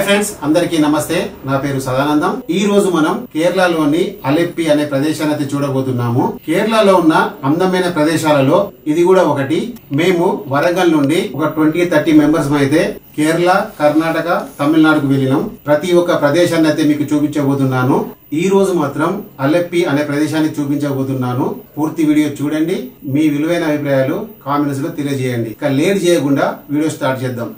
Friends, అందరికీ నమస్తే. నా పేరు సదానందం. ఈ రోజు మనం కేరళలోని అలెప్పి అనే ప్రదేశాన్ని చూడబోతున్నాము. కేరళలో ఉన్న అందమైన ప్రదేశాలలో ఇది కూడా ఒకటి. మేము వరంగల్ నుండి ఒక 20-30 మెంబర్స్ అయితే కేరళ, కర్ణాటక, తమిళనాడుకు వెళ్ళినాం. ప్రతి ఒక్క ప్రదేశాన్ని అయితే మీకు చూపించబోతున్నాను. ఈ రోజు మాత్రం అలెప్పి అనే ప్రదేశాన్ని చూపించబోతున్నాను. పూర్తి వీడియో చూడండి. మీ విలువైన అభిప్రాయాలు కామెంట్స్ లో తెలియజేయండి. ఇక లేట్ చేయకుండా వీడియో స్టార్ట్ చేద్దాం.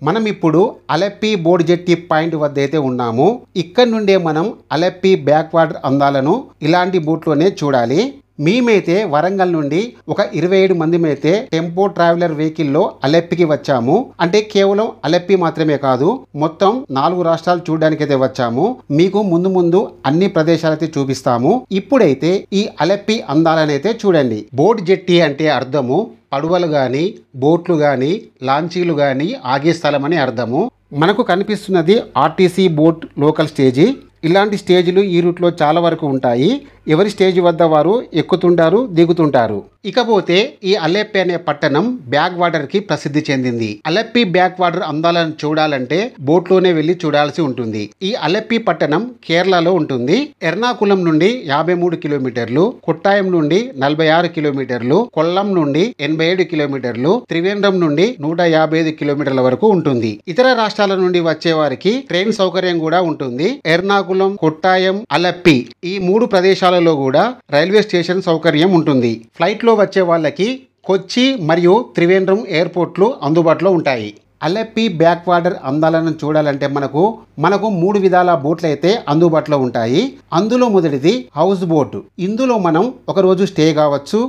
మనం ఇప్పుడు అలెప్పి బోట్ జెట్టి పాయింట్ వద్ద అయితే ఉన్నాము. ఇక్కడ నుండే మనం అలెప్పి బ్యాక్ వాటర్ అందాలను ఇలాంటి బోట్లోనే చూడాలి. మేమైతే వరంగల్ నుండి ఒక 27 మంది అయితే టెంపో ట్రావెలర్ వెహికల్లో అలెప్పికి వచ్చాము. అంటే కేవలం అలెప్పి మాత్రమే కాదు, మొత్తం 4 రాష్ట్రాలు చూడడానికి అయితే వచ్చాము. మీకు ముందు అన్ని ప్రదేశాలైతే చూపిస్తాము. ఇప్పుడైతే ఈ అలెప్పి అందాలనైతే చూడండి. బోట్ జెట్టి అంటే అర్థము పడవలు గాని, బోట్లు గాని, లాంచీలు గాని ఆగే స్థలం అని అర్థము. మనకు కనిపిస్తున్నది ఆర్టీసీ బోట్ లోకల్ స్టేజీ. ఇలాంటి స్టేజ్లు ఈ రూట్లో చాలా వరకు ఉంటాయి. ఎవరి స్టేజ్ వద్ద వారు ఎక్కుతుంటారు, దిగుతుంటారు. ఇకపోతే ఈ అలెప్పి అనే పట్టణం బ్యాక్ వాటర్ కి ప్రసిద్ధి చెందింది. అలెప్పి బ్యాక్ వాటర్ అందాలను చూడాలంటే బోట్లోనే వెళ్లి చూడాల్సి ఉంటుంది. ఈ అలెప్పి పట్టణం కేరళలో ఉంటుంది. ఎర్నాకుళం నుండి 53 కిలోమీటర్లు, కొట్టాయం నుండి 46 కిలోమీటర్లు, కొల్లం నుండి 87 కిలోమీటర్లు, త్రివేంద్రం నుండి 155 కిలోమీటర్ల వరకు ఉంటుంది. ఇతర రాష్ట్రాల నుండి వచ్చే వారికి ట్రైన్ సౌకర్యం కూడా ఉంటుంది. ఎర్నాకుళం, కొట్టాయం, అలెప్పి ఈ 3 ప్రదేశాలలో కూడా రైల్వే స్టేషన్ సౌకర్యం ఉంటుంది. ఫ్లైట్ లో వచ్చే వాళ్ళకి కొచ్చి మరియు త్రివేంద్రం ఎయిర్పోర్ట్లు అందుబాటులో ఉంటాయి. అలెప్పి బ్యాక్ వాటర్ అందాలను చూడాలంటే మనకు 3 విధాల బోట్లు అయితే అందుబాటులో ఉంటాయి. అందులో మొదటిది హౌస్ బోట్. ఇందులో మనం ఒక రోజు స్టే కావచ్చు.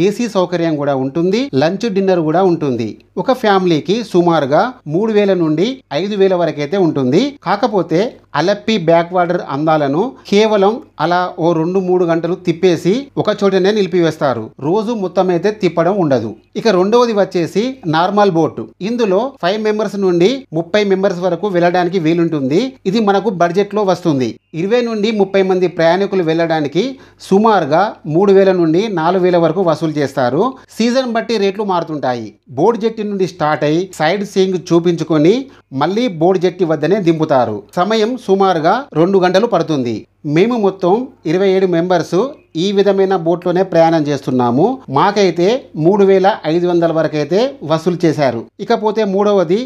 ఏసీ సౌకర్యం కూడా ఉంటుంది. లంచ్, డిన్నర్ కూడా ఉంటుంది. ఒక ఫ్యామిలీకి సుమారుగా 3000 నుండి 5000 వరకైతే ఉంటుంది. కాకపోతే అలెప్పి బ్యాక్ వాటర్ అందాలను కేవలం అలా ఓ 2-3 గంటలు తిప్పేసి ఒక చోటనే నిలిపివేస్తారు. రోజు మొత్తం అయితే తిప్పడం ఉండదు. ఇక రెండవది వచ్చేసి నార్మల్ బోట్. ఇందులో 5 మెంబర్స్ నుండి 30 మెంబర్స్ వరకు వెళ్ళడానికి వీలుంటుంది. ఇది మనకు బడ్జెట్ లో వస్తుంది. 20 నుండి 30 మంది ప్రయాణికులు వెళ్ళడానికి సుమారుగా 3000 నుండి 4000 వరకు వసూలు చేస్తారు. సీజన్ బట్టి రేట్లు మారుతుంటాయి. బోట్ జెట్టి నుండి స్టార్ట్ అయి సైడ్ సీయింగ్ చూపించుకొని మళ్ళీ బోట్ జెట్టి వద్దనే దింపుతారు. సమయం సుమారుగా 2 గంటలు పడుతుంది. మేము మొత్తం 27 మెంబర్స్ ఈ విధమైన బోట్లోనే ప్రయాణం చేస్తున్నాము. మాకైతే 3500 వరకు అయితే వసూలు చేశారు. ఇకపోతే మూడవది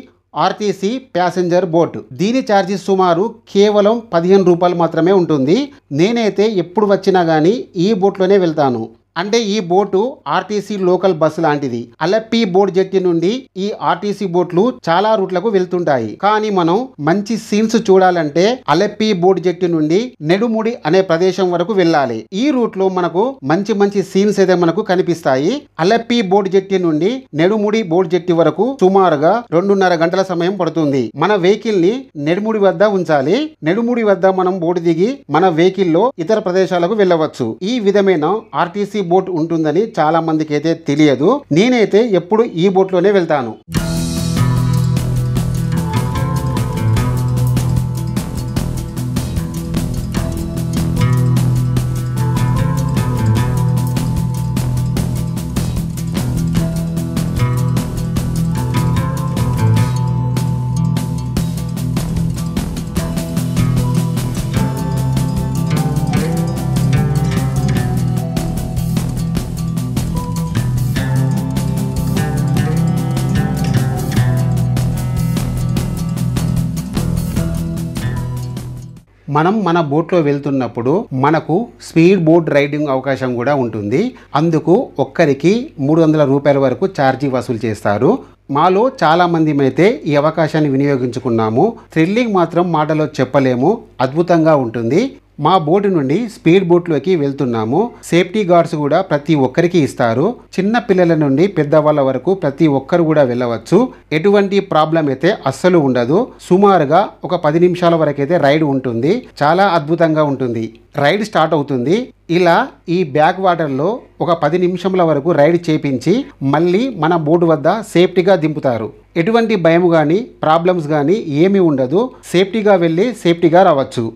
ఆర్టీసీ ప్యాసింజర్ బోట్. దీని ఛార్జెస్ సుమారు కేవలం 15 రూపాయలు మాత్రమే ఉంటుంది. నేనైతే ఎప్పుడు వచ్చినా కానీ ఈ బోట్లోనే వెళ్తాను. అంటే ఈ బోటు ఆర్టీసీ లోకల్ బస్సు లాంటిది. అలెప్పి బోట్ జెట్టి నుండి ఈ ఆర్టీసీ బోట్లు చాలా రూట్లకు వెళ్తుంటాయి. కానీ మనం మంచి సీన్స్ చూడాలంటే అలెప్పి బోట్ జెట్టి నుండి నెడుముడి అనే ప్రదేశం వరకు వెళ్ళాలి. ఈ రూట్ లో మనకు మంచి సీన్స్ అయితే మనకు కనిపిస్తాయి. అలెప్పి బోట్ జెట్టి నుండి నెడుముడి బోట్ జెట్టి వరకు సుమారుగా 2.5 గంటల సమయం పడుతుంది. మన వెహికల్ ని నెడుముడి వద్ద ఉంచాలి. నెడుముడి వద్ద మనం బోటు దిగి మన వెహికల్ లో ఇతర ప్రదేశాలకు వెళ్ళవచ్చు. ఈ విధమైన ఆర్టీసీ బోట్ ఉంటుందని చాలా మందికి అయితే తెలియదు. నేనైతే ఎప్పుడు ఈ బోట్ లోనే వెళ్తాను. మనం మన బోట్లో వెళ్తున్నప్పుడు మనకు స్పీడ్ బోట్ రైడింగ్ అవకాశం కూడా ఉంటుంది. అందుకు ఒక్కరికి 300 రూపాయల వరకు ఛార్జీ వసూలు చేస్తారు. మాలో చాలా మంది అయితే ఈ అవకాశాన్ని వినియోగించుకున్నాము. థ్రిల్లింగ్ మాత్రం మాటలో చెప్పలేము. అద్భుతంగా ఉంటుంది. మా బోటు నుండి స్పీడ్ బోట్లోకి వెళ్తున్నాము. సేఫ్టీ గార్డ్స్ కూడా ప్రతి ఒక్కరికి ఇస్తారు. చిన్న పిల్లల నుండి పెద్దవాళ్ళ వరకు ప్రతి ఒక్కరు కూడా వెళ్ళవచ్చు. ఎటువంటి ప్రాబ్లం అయితే అస్సలు ఉండదు. సుమారుగా ఒక 10 నిమిషాల వరకు అయితే రైడ్ ఉంటుంది. చాలా అద్భుతంగా ఉంటుంది. రైడ్ స్టార్ట్ అవుతుంది. ఇలా ఈ బ్యాక్ వాటర్లో ఒక 10 నిమిషంల వరకు రైడ్ చేపించి మళ్ళీ మన బోటు వద్ద సేఫ్టీగా దింపుతారు. ఎటువంటి భయం కానీ ప్రాబ్లమ్స్ కానీ ఏమీ ఉండదు. సేఫ్టీగా వెళ్ళి సేఫ్టీగా రావచ్చు.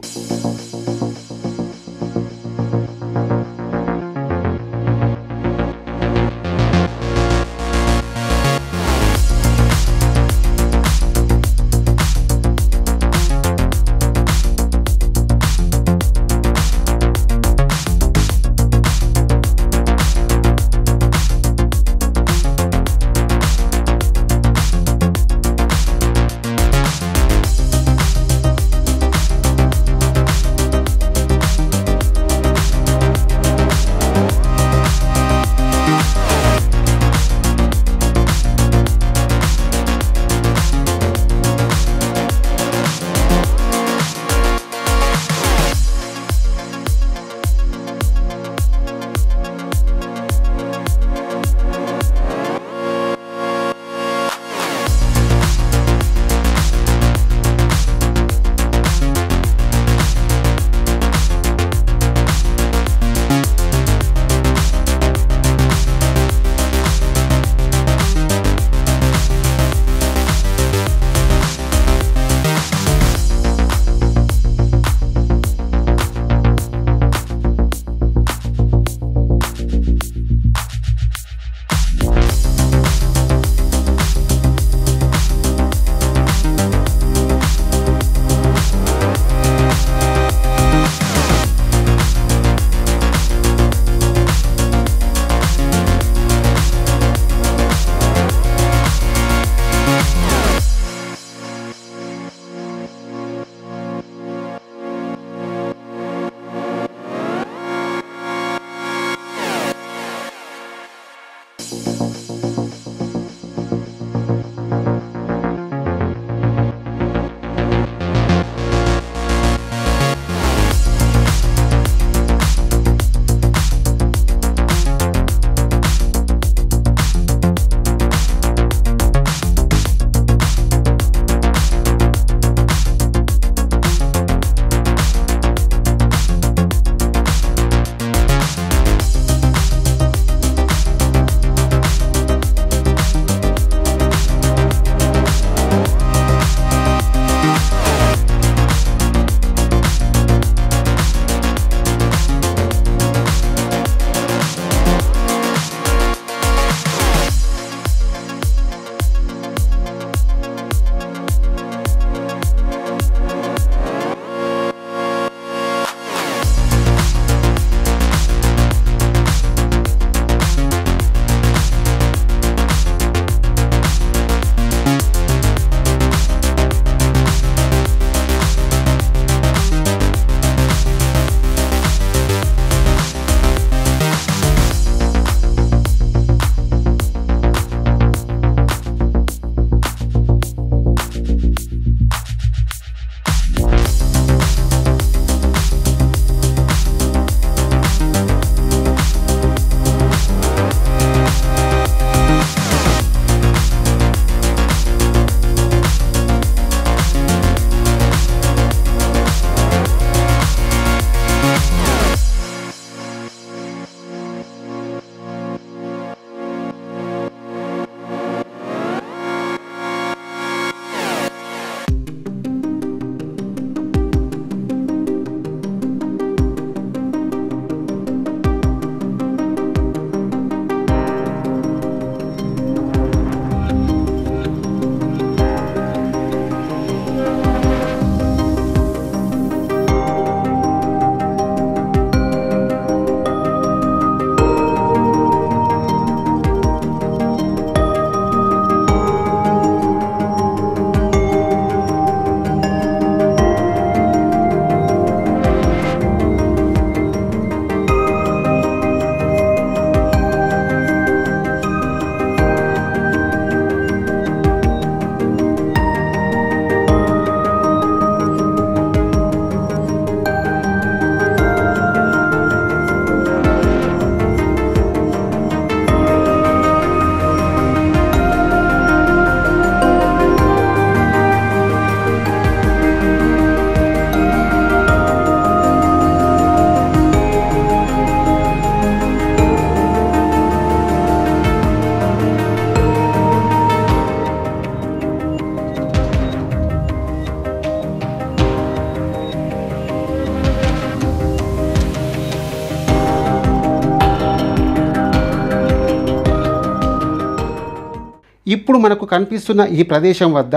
ఇప్పుడు మనకు కనిపిస్తున్న ఈ ప్రదేశం వద్ద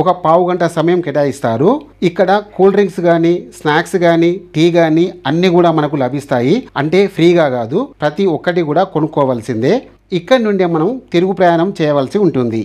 ఒక పావు గంట సమయం కేటాయిస్తారు. ఇక్కడ కూల్ డ్రింక్స్ కానీ, స్నాక్స్ కానీ, టీ కానీ అన్నీ కూడా మనకు లభిస్తాయి. అంటే ఫ్రీగా కాదు, ప్రతి ఒక్కటి కూడా కొనుక్కోవాల్సిందే. ఇక్కడ నుండే మనం తిరుగు ప్రయాణం చేయవలసి ఉంటుంది.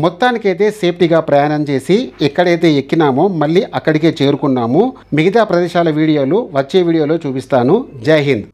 మొత్తానికైతే సేఫ్టీగా ప్రయాణం చేసి ఎక్కడైతే ఎక్కినామో మళ్ళీ అక్కడికే చేరుకున్నాము. మిగతా ప్రదేశాల వీడియోలు వచ్చే వీడియోలో చూపిస్తాను. జై హింద్.